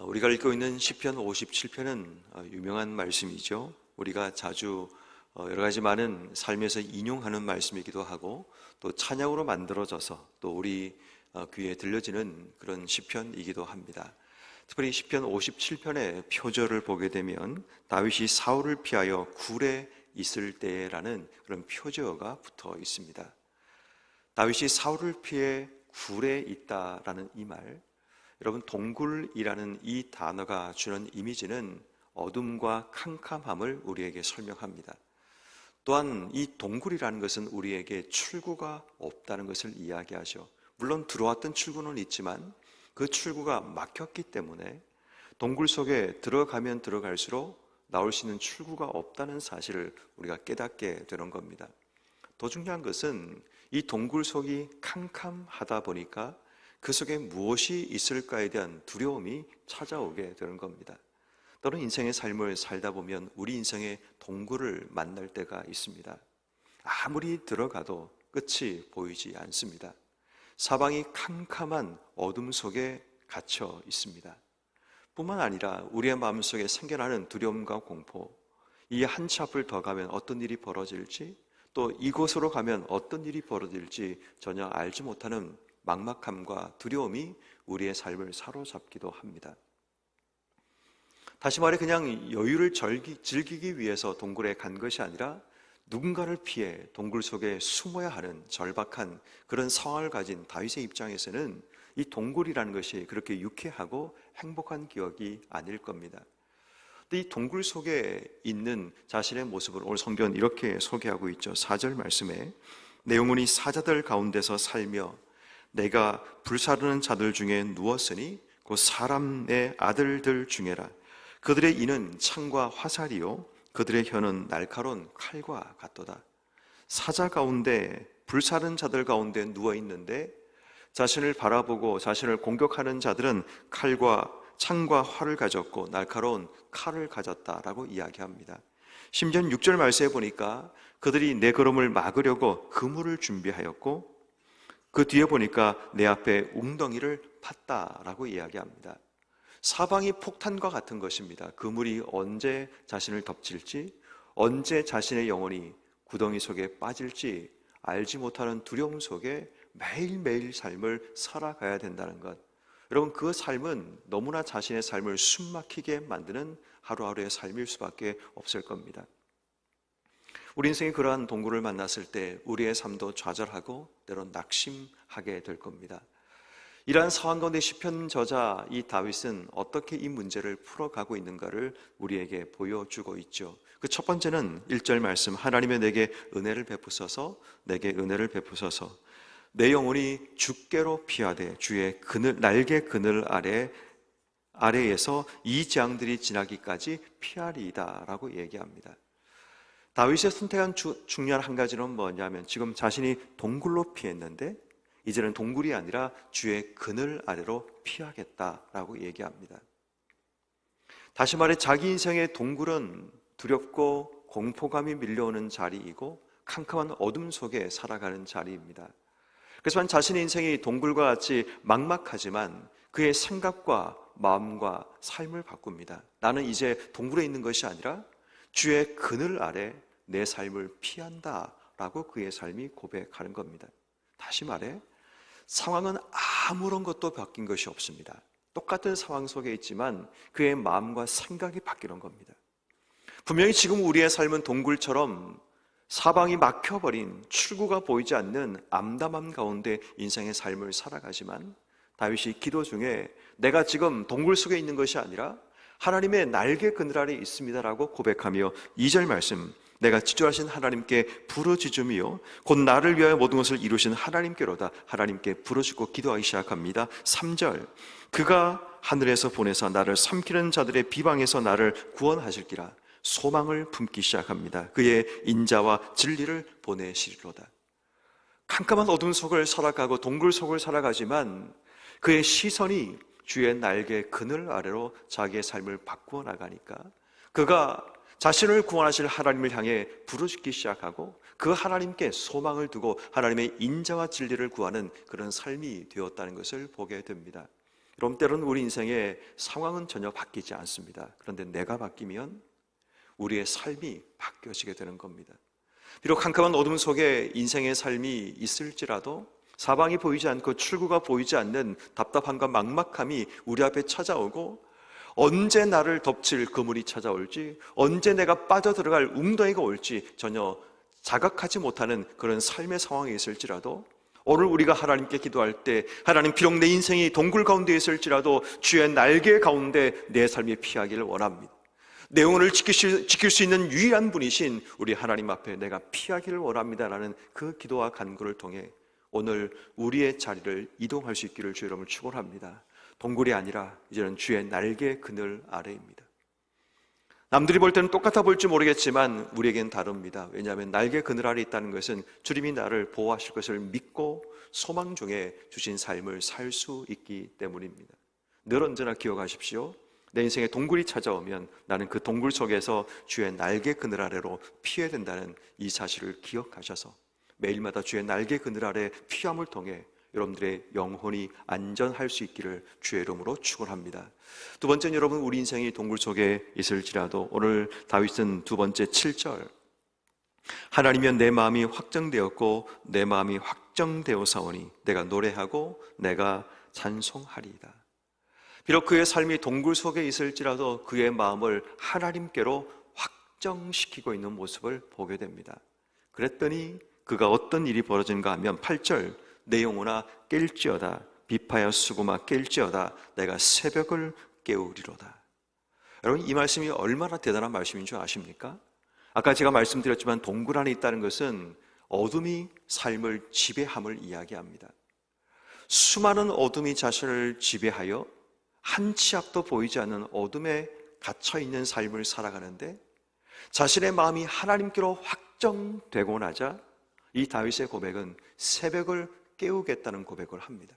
우리가 읽고 있는 시편 57편은 유명한 말씀이죠. 우리가 자주 여러 가지 많은 삶에서 인용하는 말씀이기도 하고 또 찬양으로 만들어져서 또 우리 귀에 들려지는 그런 시편이기도 합니다. 특별히 시편 57편의 표절을 보게 되면 다윗이 사울을 피하여 굴에 있을 때라는 그런 표저가 붙어 있습니다. 다윗이 사울을 피해 굴에 있다라는 이 말, 여러분 동굴이라는 이 단어가 주는 이미지는 어둠과 캄캄함을 우리에게 설명합니다. 또한 이 동굴이라는 것은 우리에게 출구가 없다는 것을 이야기하죠. 물론 들어왔던 출구는 있지만 그 출구가 막혔기 때문에 동굴 속에 들어가면 들어갈수록 나올 수 있는 출구가 없다는 사실을 우리가 깨닫게 되는 겁니다. 더 중요한 것은 이 동굴 속이 캄캄하다 보니까 그 속에 무엇이 있을까에 대한 두려움이 찾아오게 되는 겁니다. 또는 인생의 삶을 살다 보면 우리 인생의 동굴을 만날 때가 있습니다. 아무리 들어가도 끝이 보이지 않습니다. 사방이 캄캄한 어둠 속에 갇혀 있습니다. 뿐만 아니라 우리의 마음속에 생겨나는 두려움과 공포, 이 한 치 앞을 더 가면 어떤 일이 벌어질지, 또 이곳으로 가면 어떤 일이 벌어질지 전혀 알지 못하는 막막함과 두려움이 우리의 삶을 사로잡기도 합니다. 다시 말해 그냥 여유를 즐기기 위해서 동굴에 간 것이 아니라 누군가를 피해 동굴 속에 숨어야 하는 절박한 그런 상황을 가진 다윗의 입장에서는 이 동굴이라는 것이 그렇게 유쾌하고 행복한 기억이 아닐 겁니다. 이 동굴 속에 있는 자신의 모습을 오늘 성경은 이렇게 소개하고 있죠. 4절 말씀에 내 영혼이 사자들 가운데서 살며 내가 불사르는 자들 중에 누웠으니 곧 사람의 아들들 중에라. 그들의 이는 창과 화살이요 그들의 혀는 날카로운 칼과 같도다. 사자 가운데 불사른 자들 가운데 누워있는데 자신을 바라보고 자신을 공격하는 자들은 창과 활을 가졌고 날카로운 칼을 가졌다라고 이야기합니다. 심지어 6절 말씀에 보니까 그들이 내 걸음을 막으려고 그물을 준비하였고 그 뒤에 보니까 내 앞에 웅덩이를 팠다라고 이야기합니다. 사방이 폭탄과 같은 것입니다. 그물이 언제 자신을 덮칠지, 언제 자신의 영혼이 구덩이 속에 빠질지 알지 못하는 두려움 속에 매일매일 삶을 살아가야 된다는 것. 여러분, 그 삶은 너무나 자신의 삶을 숨막히게 만드는 하루하루의 삶일 수밖에 없을 겁니다. 우리 인생의 그러한 동굴을 만났을 때 우리의 삶도 좌절하고 때론 낙심하게 될 겁니다. 이러한 상황 가운데 시편 저자 이 다윗은 어떻게 이 문제를 풀어가고 있는가를 우리에게 보여주고 있죠. 그 첫 번째는 1절 말씀, 하나님의 내게 은혜를 베푸소서, 내게 은혜를 베푸소서. 내 영혼이 주께로 피하되 주의 날개 그늘 아래에서 이 재앙들이 지나기까지 피하리이다 라고 얘기합니다. 다윗의 선택한 중요한 한 가지는 뭐냐면 지금 자신이 동굴로 피했는데 이제는 동굴이 아니라 주의 그늘 아래로 피하겠다라고 얘기합니다. 다시 말해 자기 인생의 동굴은 두렵고 공포감이 밀려오는 자리이고 캄캄한 어둠 속에 살아가는 자리입니다. 그래서 자신의 인생이 동굴과 같이 막막하지만 그의 생각과 마음과 삶을 바꿉니다. 나는 이제 동굴에 있는 것이 아니라 주의 그늘 아래 내 삶을 피한다라고 그의 삶이 고백하는 겁니다. 다시 말해 상황은 아무런 것도 바뀐 것이 없습니다. 똑같은 상황 속에 있지만 그의 마음과 생각이 바뀌는 겁니다. 분명히 지금 우리의 삶은 동굴처럼 사방이 막혀버린 출구가 보이지 않는 암담함 가운데 인생의 삶을 살아가지만 다윗이 기도 중에 내가 지금 동굴 속에 있는 것이 아니라 하나님의 날개 그늘 아래 있습니다라고 고백하며 2절 말씀, 내가 지존하신 하나님께 부르짖으며 곧 나를 위하여 모든 것을 이루신 하나님께로다. 하나님께 부르짖고 기도하기 시작합니다. 3절, 그가 하늘에서 보내서 나를 삼키는 자들의 비방에서 나를 구원하실기라. 소망을 품기 시작합니다. 그의 인자와 진리를 보내시리로다. 캄캄한 어둠 속을 살아가고 동굴 속을 살아가지만 그의 시선이 주의 날개 그늘 아래로 자기의 삶을 바꾸어 나가니까 그가 자신을 구원하실 하나님을 향해 부르짖기 시작하고 그 하나님께 소망을 두고 하나님의 인자와 진리를 구하는 그런 삶이 되었다는 것을 보게 됩니다. 여러분, 때로는 우리 인생의 상황은 전혀 바뀌지 않습니다. 그런데 내가 바뀌면 우리의 삶이 바뀌어지게 되는 겁니다. 비록 캄캄한 어둠 속에 인생의 삶이 있을지라도 사방이 보이지 않고 출구가 보이지 않는 답답함과 막막함이 우리 앞에 찾아오고, 언제 나를 덮칠 그물이 찾아올지, 언제 내가 빠져들어갈 웅덩이가 올지 전혀 자각하지 못하는 그런 삶의 상황이 있을지라도, 오늘 우리가 하나님께 기도할 때 하나님, 비록 내 인생이 동굴 가운데 있을지라도 주의 날개 가운데 내 삶이 피하기를 원합니다. 내 영혼을 지킬 수 있는 유일한 분이신 우리 하나님 앞에 내가 피하기를 원합니다라는 그 기도와 간구를 통해 오늘 우리의 자리를 이동할 수 있기를 주 여러분을 축원합니다. 동굴이 아니라 이제는 주의 날개 그늘 아래입니다. 남들이 볼 때는 똑같아 볼지 모르겠지만 우리에겐 다릅니다. 왜냐하면 날개 그늘 아래 있다는 것은 주님이 나를 보호하실 것을 믿고 소망 중에 주신 삶을 살 수 있기 때문입니다. 늘 언제나 기억하십시오. 내 인생에 동굴이 찾아오면 나는 그 동굴 속에서 주의 날개 그늘 아래로 피해야 된다는 이 사실을 기억하셔서 매일마다 주의 날개 그늘 아래 피함을 통해 여러분들의 영혼이 안전할 수 있기를 주의 이름으로 축원합니다. 두 번째는, 여러분, 우리 인생이 동굴 속에 있을지라도 오늘 다윗은 두 번째 7절, 하나님이여 내 마음이 확정되었고 내 마음이 확정되어사오니 내가 노래하고 내가 찬송하리이다. 비록 그의 삶이 동굴 속에 있을지라도 그의 마음을 하나님께로 확정시키고 있는 모습을 보게 됩니다. 그랬더니 그가 어떤 일이 벌어진가 하면 8절, 내 영혼아 깰지어다, 비파야 수고마 깰지어다, 내가 새벽을 깨우리로다. 여러분, 이 말씀이 얼마나 대단한 말씀인 줄 아십니까? 아까 제가 말씀드렸지만 동굴 안에 있다는 것은 어둠이 삶을 지배함을 이야기합니다. 수많은 어둠이 자신을 지배하여 한 치 앞도 보이지 않는 어둠에 갇혀있는 삶을 살아가는데, 자신의 마음이 하나님께로 확정되고 나자 이 다윗의 고백은 새벽을 깨우겠다는 고백을 합니다.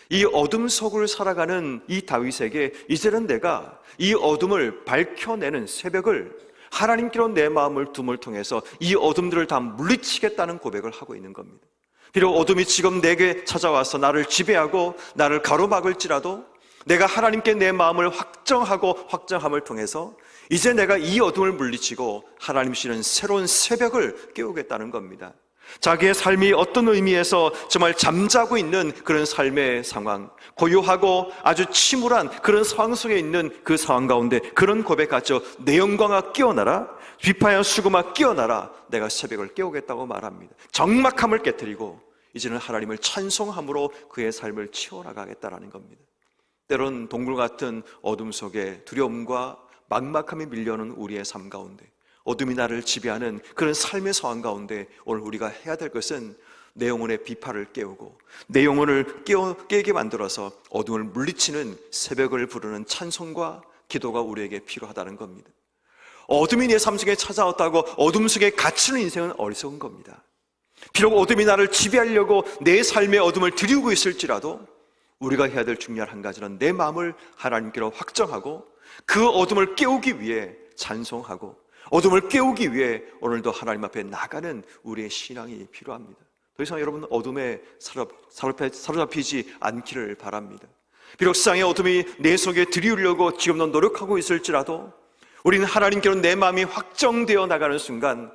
이 어둠 속을 살아가는 이 다윗에게 이제는 내가 이 어둠을 밝혀내는 새벽을, 하나님께로 내 마음을 둠을 통해서 이 어둠들을 다 물리치겠다는 고백을 하고 있는 겁니다. 비록 어둠이 지금 내게 찾아와서 나를 지배하고 나를 가로막을지라도 내가 하나님께 내 마음을 확정함을 통해서 이제 내가 이 어둠을 물리치고 하나님 주시는 새로운 새벽을 깨우겠다는 겁니다. 자기의 삶이 어떤 의미에서 정말 잠자고 있는 그런 삶의 상황, 고요하고 아주 침울한 그런 상황 속에 있는 그 상황 가운데 그런 고백하죠. 내 영광아 깨어나라, 비파야 수고마 깨어나라, 내가 새벽을 깨우겠다고 말합니다. 적막함을 깨트리고 이제는 하나님을 찬송함으로 그의 삶을 채워나가겠다라는 겁니다. 때론 동굴 같은 어둠 속에 두려움과 막막함이 밀려오는 우리의 삶 가운데, 어둠이 나를 지배하는 그런 삶의 상황 가운데 오늘 우리가 해야 될 것은 내 영혼의 비파를 깨우고 내 영혼을 깨게 만들어서 어둠을 물리치는 새벽을 부르는 찬송과 기도가 우리에게 필요하다는 겁니다. 어둠이 내 삶 속에 찾아왔다고 어둠 속에 갇히는 인생은 어리석은 겁니다. 비록 어둠이 나를 지배하려고 내 삶의 어둠을 들이우고 있을지라도 우리가 해야 될 중요한 한 가지는 내 마음을 하나님께로 확정하고 그 어둠을 깨우기 위해 찬송하고 어둠을 깨우기 위해 오늘도 하나님 앞에 나가는 우리의 신앙이 필요합니다. 더 이상 여러분 어둠에 사로잡히지 않기를 바랍니다. 비록 세상의 어둠이 내 속에 들이우려고 지금도 노력하고 있을지라도 우리는 하나님께로 내 마음이 확정되어 나가는 순간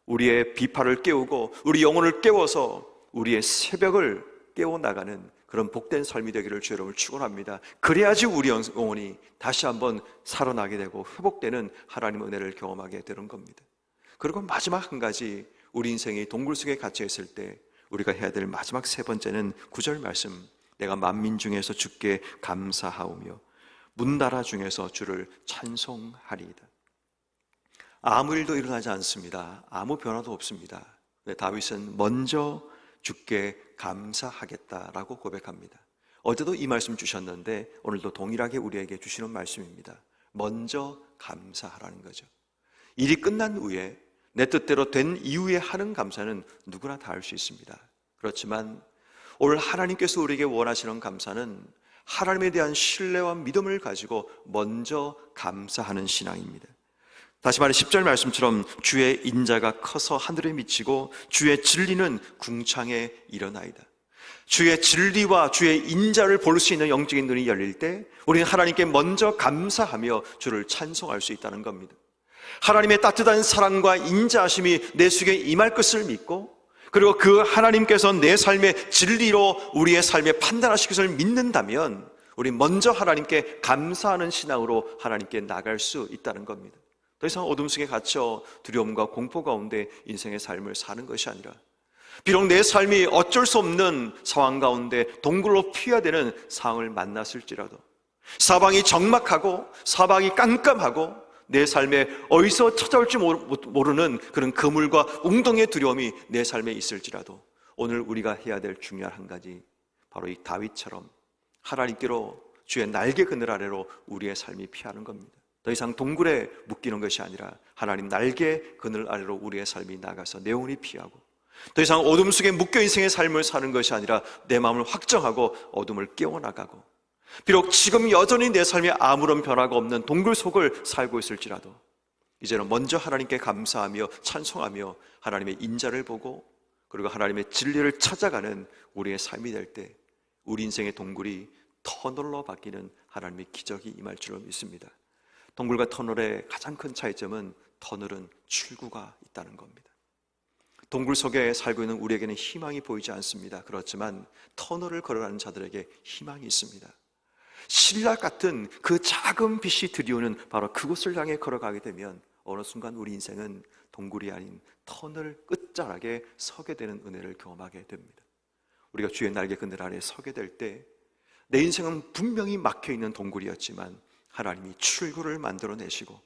우리의 비파를 깨우고 우리 영혼을 깨워서 우리의 새벽을 깨워나가는 그런 복된 삶이 되기를 주 여러분을 축원합니다. 그래야지 우리 영혼이 다시 한번 살아나게 되고 회복되는 하나님의 은혜를 경험하게 되는 겁니다. 그리고 마지막 한 가지, 우리 인생이 동굴 속에 갇혀 있을 때 우리가 해야 될 마지막 세 번째는 9절 말씀, 내가 만민 중에서 주께 감사하오며 문나라 중에서 주를 찬송하리이다. 아무 일도 일어나지 않습니다. 아무 변화도 없습니다. 다윗은 먼저 주께 감사하겠다라고 고백합니다. 어제도 이 말씀 주셨는데 오늘도 동일하게 우리에게 주시는 말씀입니다. 먼저 감사하라는 거죠. 일이 끝난 후에 내 뜻대로 된 이후에 하는 감사는 누구나 다 할 수 있습니다. 그렇지만 오늘 하나님께서 우리에게 원하시는 감사는 하나님에 대한 신뢰와 믿음을 가지고 먼저 감사하는 신앙입니다. 다시 말해 10절 말씀처럼 주의 인자가 커서 하늘에 미치고 주의 진리는 궁창에 일어나이다. 주의 진리와 주의 인자를 볼 수 있는 영적인 눈이 열릴 때 우리는 하나님께 먼저 감사하며 주를 찬송할 수 있다는 겁니다. 하나님의 따뜻한 사랑과 인자하심이 내 속에 임할 것을 믿고, 그리고 그 하나님께서 내 삶의 진리로 우리의 삶에 판단하실 것을 믿는다면 우리 먼저 하나님께 감사하는 신앙으로 하나님께 나갈 수 있다는 겁니다. 더 이상 어둠 속에 갇혀 두려움과 공포 가운데 인생의 삶을 사는 것이 아니라, 비록 내 삶이 어쩔 수 없는 상황 가운데 동굴로 피해야 되는 상황을 만났을지라도, 사방이 적막하고 사방이 깜깜하고 내 삶에 어디서 찾아올지 모르는 그런 그물과 웅덩이의 두려움이 내 삶에 있을지라도, 오늘 우리가 해야 될 중요한 한 가지, 바로 이 다윗처럼 하나님께로 주의 날개 그늘 아래로 우리의 삶이 피하는 겁니다. 더 이상 동굴에 묶이는 것이 아니라 하나님 날개 그늘 아래로 우리의 삶이 나가서 내 영혼이 피하고, 더 이상 어둠 속에 묶여 인생의 삶을 사는 것이 아니라 내 마음을 확정하고 어둠을 깨워나가고, 비록 지금 여전히 내 삶에 아무런 변화가 없는 동굴 속을 살고 있을지라도 이제는 먼저 하나님께 감사하며 찬송하며 하나님의 인자를 보고, 그리고 하나님의 진리를 찾아가는 우리의 삶이 될 때 우리 인생의 동굴이 터널로 바뀌는 하나님의 기적이 임할 줄로 믿습니다. 동굴과 터널의 가장 큰 차이점은 터널은 출구가 있다는 겁니다. 동굴 속에 살고 있는 우리에게는 희망이 보이지 않습니다. 그렇지만 터널을 걸어가는 자들에게 희망이 있습니다. 신라 같은 그 작은 빛이 드리우는 바로 그곳을 향해 걸어가게 되면 어느 순간 우리 인생은 동굴이 아닌 터널 끝자락에 서게 되는 은혜를 경험하게 됩니다. 우리가 주의 날개 그늘 아래 서게 될 때 내 인생은 분명히 막혀있는 동굴이었지만 하나님이 출구를 만들어내시고,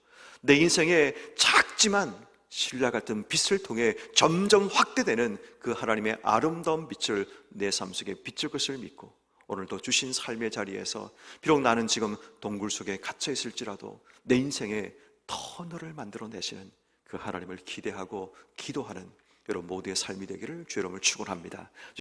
내 인생에 작지만 신라 같은 빛을 통해 점점 확대되는 그 하나님의 아름다운 빛을 내 삶 속에 비출 것을 믿고, 오늘도 주신 삶의 자리에서 비록 나는 지금 동굴 속에 갇혀 있을지라도 내 인생에 터널을 만들어내시는 그 하나님을 기대하고 기도하는 여러분 모두의 삶이 되기를 주의 이름으로 축원합니다.